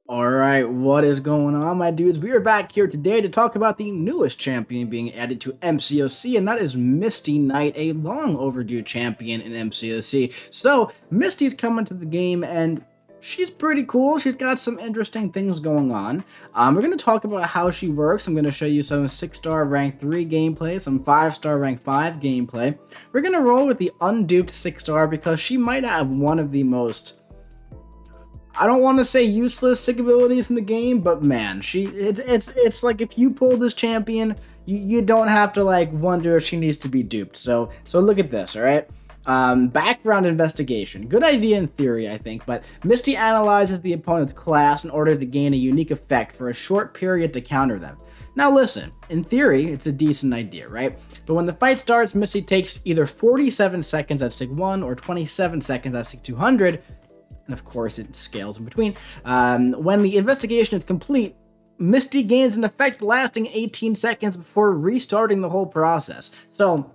Alright, what is going on, my dudes? We are back here today to talk about the newest champion being added to MCOC, and that is Misty Knight, a long overdue champion in MCOC. So, Misty's coming to the game, and she's pretty cool. She's got some interesting things going on. We're going to talk about how she works. I'm going to show you some 6-star rank 3 gameplay, some 5-star rank 5 gameplay. We're going to roll with the unduped 6-star because she might have one of the most... I don't want to say useless sick abilities in the game, but man, it's like if you pull this champion, you don't have to like wonder if she needs to be duped. So look at this, all right? Background investigation. Good idea in theory, I think, but Misty analyzes the opponent's class in order to gain a unique effect for a short period to counter them. Now listen, in theory, it's a decent idea, right? But when the fight starts, Misty takes either 47 seconds at Sig 1 or 27 seconds at Sig 200, and of course it scales in between. When the investigation is complete, Misty gains an effect lasting 18 seconds before restarting the whole process. So,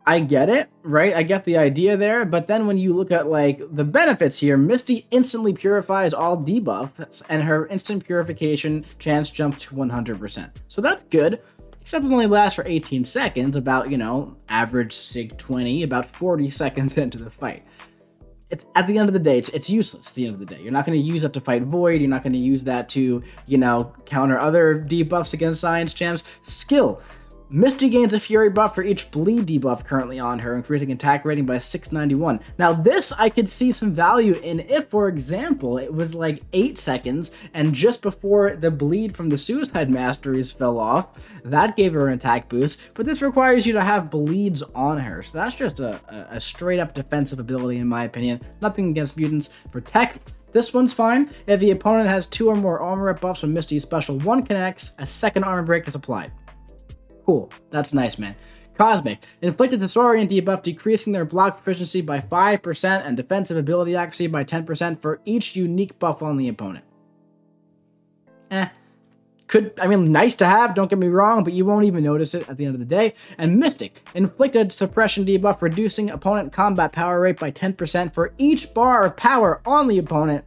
I get it, right? I get the idea there, but then when you look at, like, the benefits here, Misty instantly purifies all debuffs, and her instant purification chance jumps to 100%. So that's good, except it only lasts for 18 seconds, about, you know, average Sig 20, about 40 seconds into the fight. It's at the end of the day, it's useless at the end of the day. You're not going to use that to fight Void. You're not going to use that to, you know, counter other debuffs against Science Champs. Skill. Misty gains a Fury buff for each bleed debuff currently on her, increasing attack rating by 691. Now this I could see some value in if, for example, it was like 8 seconds, and just before the bleed from the Suicide Masteries fell off, that gave her an attack boost, but this requires you to have bleeds on her, so that's just a straight up defensive ability in my opinion. Nothing against mutants. For tech, this one's fine. If the opponent has 2 or more armor up buffs when Misty's special 1 connects, a second armor break is applied. Cool. That's nice, man. Cosmic. Inflicted Thesaurian debuff, decreasing their block proficiency by 5% and defensive ability accuracy by 10% for each unique buff on the opponent. I mean, nice to have, don't get me wrong, but you won't even notice it at the end of the day. And Mystic. Inflicted Suppression debuff, reducing opponent combat power rate by 10% for each bar of power on the opponent.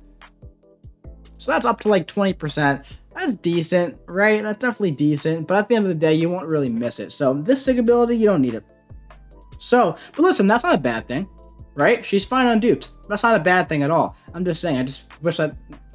So that's up to like 20%. That's decent, right? That's definitely decent, but at the end of the day, you won't really miss it. So this sig ability, you don't need it. So, but listen, that's not a bad thing, right? She's fine unduped. That's not a bad thing at all. I'm just saying, I just wish that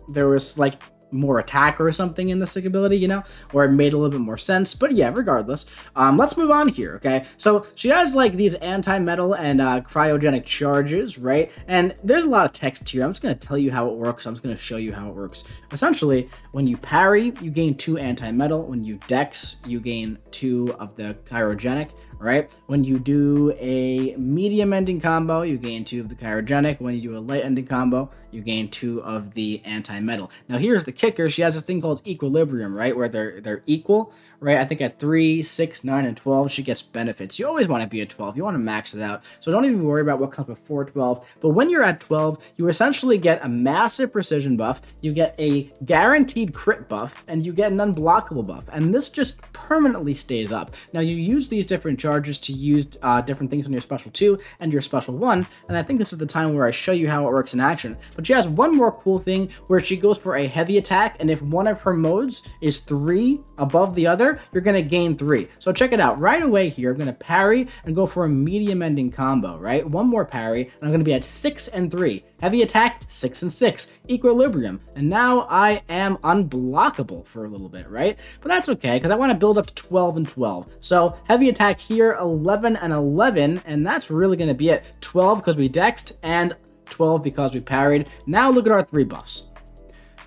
there was like more attack or something in the sig ability, you know, or it made a little bit more sense. But yeah, regardless, let's move on here. Okay, so she has like these anti-metal and cryogenic charges, right? And there's a lot of text here. I'm just going to tell you how it works. I'm just going to show you how it works. Essentially, when you parry, you gain 2 anti-metal. When you dex, you gain 2 of the cryogenic. Right? When you do a medium ending combo, you gain 2 of the cryogenic. When you do a light ending combo, you gain 2 of the anti-metal. Now here's the kicker. She has this thing called equilibrium, right? Where they're equal, right? I think at 3, 6, 9, and 12, she gets benefits. You always want to be at 12. You want to max it out. So don't even worry about what comes before 12. But when you're at 12, you essentially get a massive precision buff, you get a guaranteed crit buff, and you get an unblockable buff. And this just permanently stays up. Now you use these different charges to use different things on your special 2 and your special 1, and I think this is the time where I show you how it works in action. But she has one more cool thing where she goes for a heavy attack, and if one of her modes is 3 above the other, you're going to gain 3. So check it out. Right away here, I'm going to parry and go for a medium ending combo, right? One more parry, and I'm going to be at 6 and 3. Heavy attack, 6 and 6. Equilibrium. And now I am unblockable for a little bit, right? But that's okay, because I want to build up to 12 and 12. So heavy attack here, 11 and 11, and that's really going to be it. 12 because we dexed, and 12 because we parried. Now look at our 3 buffs.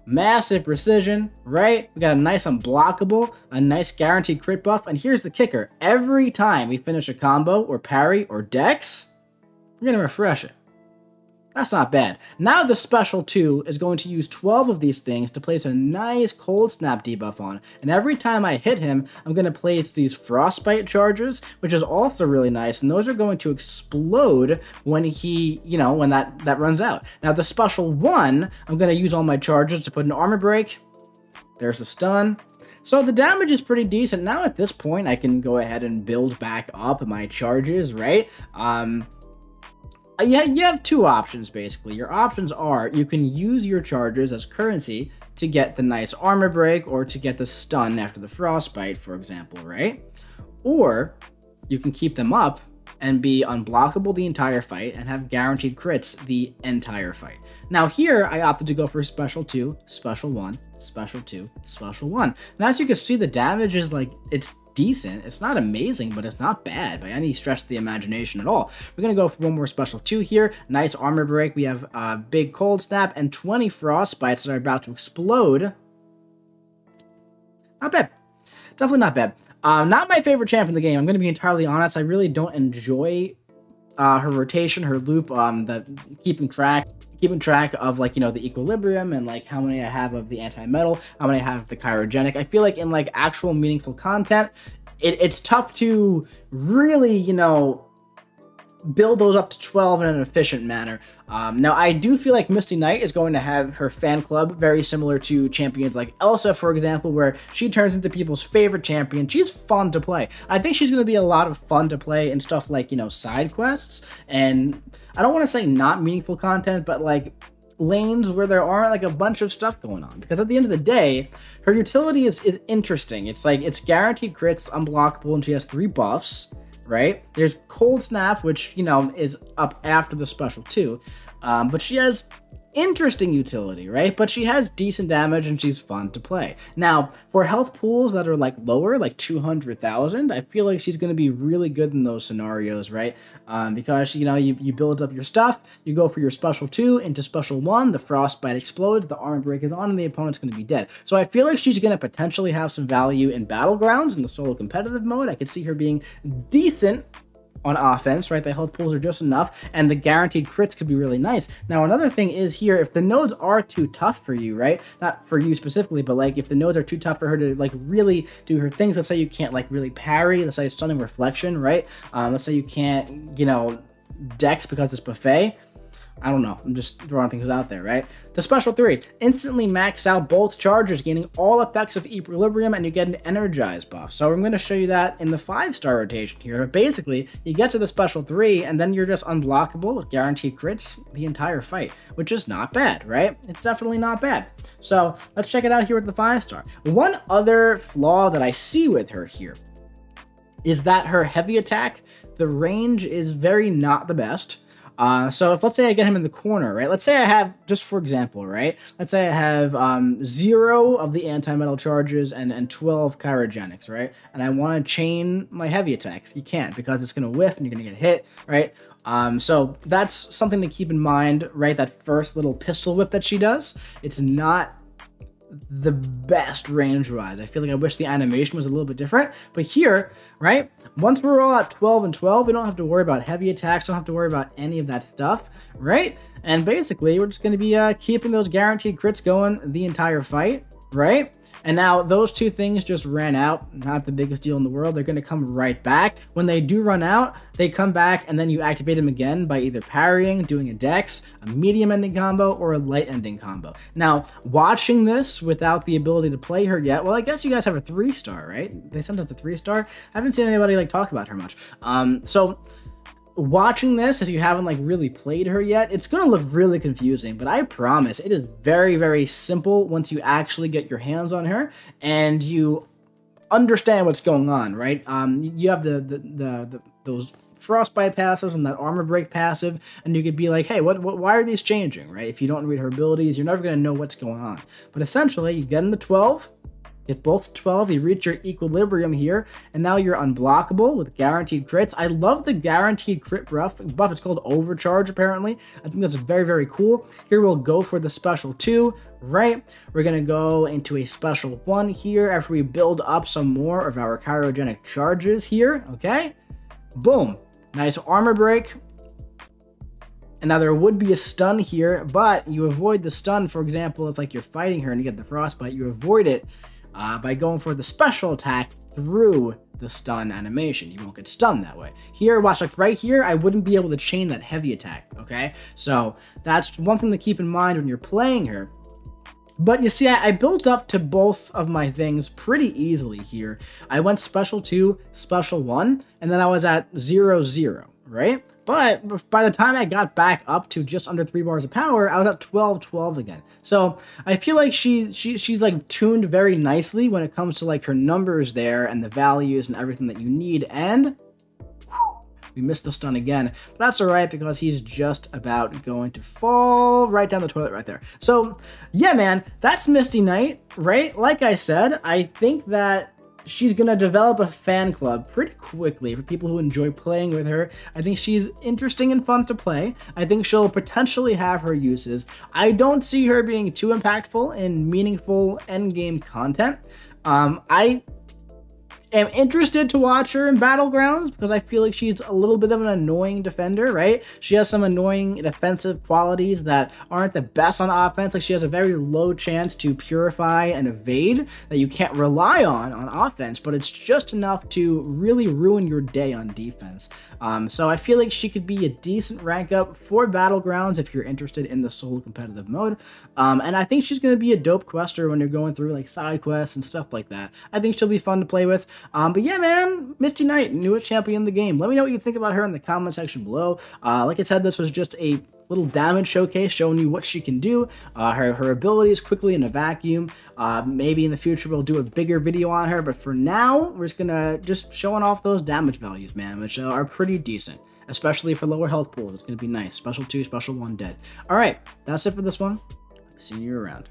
Massive precision, right? We got a nice unblockable, a nice guaranteed crit buff, and here's the kicker. Every time we finish a combo, or parry, or dex, we're going to refresh it. That's not bad. Now the special 2 is going to use 12 of these things to place a nice cold snap debuff on. And every time I hit him, I'm going to place these frostbite charges, which is also really nice. And those are going to explode when he, you know, when that runs out. Now the special 1, I'm going to use all my charges to put an armor break. There's the stun. So the damage is pretty decent. Now at this point, I can go ahead and build back up my charges, right? Yeah, you have two options, basically. Your options are you can use your charges as currency to get the nice armor break or to get the stun after the frostbite, for example, right? Or you can keep them up and be unblockable the entire fight and have guaranteed crits the entire fight. Now here, I opted to go for Special 2, Special 1, Special 2, Special 1. And as you can see, the damage is like, it's decent. It's not amazing, but it's not bad by any stretch of the imagination at all. We're going to go for one more Special 2 here. Nice armor break. We have big cold snap and 20 frostbites that are about to explode. Not bad. Definitely not bad. Not my favorite champ in the game. I'm going to be entirely honest. I really don't enjoy her rotation, her loop, the keeping track of, like, you know, the equilibrium and like how many I have of the anti-metal, how many I have of the cryogenic. I feel like in like actual meaningful content, it's tough to really, you know, build those up to 12 in an efficient manner. Now, I do feel like Misty Knight is going to have her fan club very similar to champions like Elsa, for example, where she turns into people's favorite champion. She's fun to play. I think she's going to be a lot of fun to play in stuff like, you know, side quests, and I don't want to say not meaningful content, but like lanes where there aren't like a bunch of stuff going on, because at the end of the day, her utility is interesting. It's like, it's guaranteed crits, unblockable, and she has 3 buffs. Right? There's Cold Snap, which, you know, is up after the Special 2, but she has interesting utility, right? But she has decent damage and she's fun to play. Now, for health pools that are like lower, like 200,000, I feel like she's going to be really good in those scenarios, right? Because, you know, you build up your stuff, you go for your Special 2 into Special 1, the Frostbite explodes, the armor break is on, and the opponent's going to be dead. So I feel like she's going to potentially have some value in Battlegrounds, in the solo competitive mode. I could see her being decent on offense, right? The health pools are just enough, and the guaranteed crits could be really nice. Now, another thing is here, if the nodes are too tough for you, right? Not for you specifically, but like if the nodes are too tough for her to like really do her things, let's say you can't like really parry, let's say stunning reflection, right? Let's say you can't, you know, dex because it's buffet. I don't know. I'm just throwing things out there, right? The Special 3, instantly max out both charges, gaining all effects of equilibrium, and you get an energized buff. So I'm going to show you that in the 5-star rotation here. But basically, you get to the Special 3, and then you're just unblockable with guaranteed crits the entire fight, which is not bad, right? It's definitely not bad. So let's check it out here with the 5-star. One other flaw that I see with her here is that her heavy attack, the range is very not the best. So if, let's say I get him in the corner, right? Let's say I have, just for example, right? Let's say I have 0 of the anti-metal charges and 12 cryogenics, right? And I want to chain my heavy attacks. You can't, because it's going to whiff and you're going to get hit, right? So that's something to keep in mind, right? That first little pistol whip that she does, it's not the best range-wise. I feel like I wish the animation was a little bit different, but here, right, once we're all at 12 and 12, we don't have to worry about heavy attacks, don't have to worry about any of that stuff, right? And basically, we're just going to be keeping those guaranteed crits going the entire fight, right? And now those two things just ran out. Not the biggest deal in the world. They're going to come right back. When they do run out, they come back and then you activate them again by either parrying, doing a dex, a medium ending combo, or a light ending combo. Now, watching this without the ability to play her yet, well, I guess you guys have a 3-star, right? They sent out the 3-star. I haven't seen anybody like talk about her much. So watching this, if you haven't like really played her yet, it's gonna look really confusing, but I promise it is very, very simple once you actually get your hands on her and you understand what's going on, right? You have those frostbite passives and that armor break passive, and you could be like, hey, why are these changing, right? If you don't read her abilities, you're never gonna know what's going on. But essentially, you get in the 12, get both 12, you reach your equilibrium here, and now you're unblockable with guaranteed crits. I love the guaranteed crit buff. It's called Overcharge, apparently. I think that's very, very cool. Here we'll go for the Special 2, right? We're going to go into a Special 1 here after we build up some more of our cryogenic charges here, okay? Boom. Nice armor break. And now there would be a stun here, but you avoid the stun, for example, if like you're fighting her and you get the frostbite, you avoid it by going for the special attack through the stun animation. You won't get stunned that way. Here, watch, like right here, I wouldn't be able to chain that heavy attack, okay? So that's one thing to keep in mind when you're playing her. But you see, I built up to both of my things pretty easily here. I went Special 2, Special 1, and then I was at 0, 0. right? But by the time I got back up to just under 3 bars of power, I was at 12-12 again. So I feel like she's like tuned very nicely when it comes to like her numbers there and the values and everything that you need. And we missed the stun again, but that's all right because he's just about going to fall right down the toilet right there. So yeah, man, that's Misty Knight, right? Like I said, I think that she's gonna develop a fan club pretty quickly for people who enjoy playing with her. I think she's interesting and fun to play. I think she'll potentially have her uses. I don't see her being too impactful in meaningful endgame content. I am interested to watch her in Battlegrounds because I feel like she's a little bit of an annoying defender, right? She has some annoying defensive qualities that aren't the best on offense. Like she has a very low chance to purify and evade that you can't rely on offense, but it's just enough to really ruin your day on defense. So I feel like she could be a decent rank up for Battlegrounds if you're interested in the solo competitive mode. And I think she's going to be a dope quester when you're going through like side quests and stuff like that. I think she'll be fun to play with. But yeah, man, Misty Knight, newest champion in the game. Let me know what you think about her in the comment section below. Like I said, this was just a little damage showcase showing you what she can do, her abilities quickly in a vacuum. Maybe in the future we'll do a bigger video on her, but for now, we're just showing off those damage values, man, which are pretty decent, especially for lower health pools. It's going to be nice. Special 2, special 1 dead. All right, that's it for this one. See you around.